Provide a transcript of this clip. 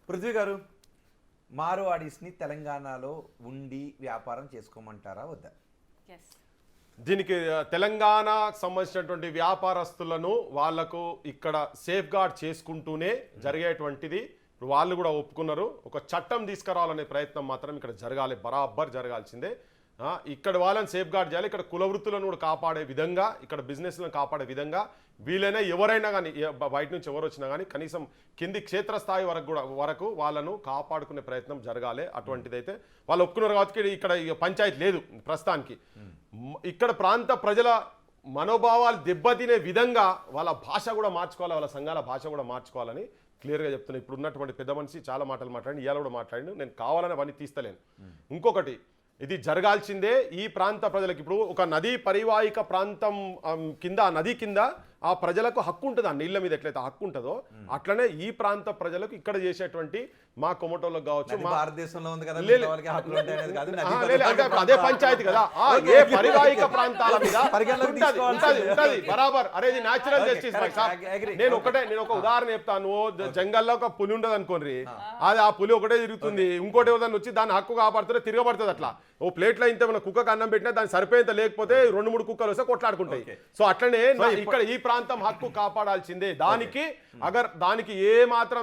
పృథ్వీ గారు, మార్వాడీస్ని తెలంగాణలో ఉండి వ్యాపారం చేసుకోమంటారా వద్దా? దీనికి తెలంగాణ సంబంధించినటువంటి వ్యాపారస్తులను వాళ్లకు ఇక్కడ సేఫ్ గార్డ్ చేసుకుంటూనే జరిగేటువంటిది. ఇప్పుడు వాళ్ళు కూడా ఒప్పుకున్నారు. ఒక చట్టం తీసుకురావాలనే ప్రయత్నం మాత్రం ఇక్కడ జరగాలి, బరాబర్ జరగాల్సిందే. ఇక్కడ వాళ్ళని సేఫ్ గార్డ్ చేయాలి. ఇక్కడ కుల వృత్తులను కూడా కాపాడే విధంగా, ఇక్కడ బిజినెస్లను కాపాడే విధంగా వీలైనా ఎవరైనా కానీ, బయట నుంచి ఎవరు వచ్చినా కానీ కనీసం కింది క్షేత్రస్థాయి వరకు వాళ్ళను కాపాడుకునే ప్రయత్నం జరగాలి. అటువంటిదైతే వాళ్ళు ఒప్పుకున్నారు కాబట్టి ఇక్కడ పంచాయతీ లేదు ప్రస్తుతానికి. ఇక్కడ ప్రాంత ప్రజల మనోభావాలు దెబ్బతినే విధంగా వాళ్ళ భాష కూడా మార్చుకోవాలి, వాళ్ళ సంఘాల భాష కూడా మార్చుకోవాలని క్లియర్గా చెప్తున్నాను. ఇప్పుడు ఉన్నటువంటి పెద్ద మనిషి చాలా మాటలు మాట్లాడి, ఇవాళ కూడా మాట్లాడి, నేను కావాలని అవన్నీ తీస్తలేను. ఇంకొకటి, ఇది జరగాల్సిందే. ఈ ప్రాంత ప్రజలకు ఇప్పుడు ఒక నదీ పరివాహిక ప్రాంతం కింద, నది కింద ఆ ప్రజలకు హక్కు ఉంటుంది. ఆ నీళ్ళ మీద ఎట్లయితే హక్కు ఉంటుందో అట్లనే ఈ ప్రాంత ప్రజలకు ఇక్కడ చేసేటువంటి మా కొమటోళ్ళకు కావచ్చు, భారతదేశంలో ఉంది కదా, అదే పంచాయతీ కదా, ఏ పరివాహిక ప్రాంతాల మీద ఉంటది బరాబర్. అరే ఇది న్యాచురల్ జస్టిస్. నేను ఒక ఉదాహరణ చెప్తాను. జంగల్లో ఒక పులి ఉండదు అనుకోండి, అది ఆ పులి ఒకటే తిరుగుతుంది, ఇంకోటి ఏదైనా వచ్చి దాని హక్కు కాపాడుతుంటే తిరగబడుతుంది. అట్లా ఓ ప్లేట్లో ఇంత మన కుక్కకు అన్నం పెట్టినా దాని సరిపోయేంత లేకపోతే 2-3 కుక్కలు వస్తే కొట్లాడుకుంటాయి. సో అట్లనే ఇక్కడ ఈ ప్రాంతం హక్కు కాపాడాల్సిందే. దానికి ఏ మాత్రం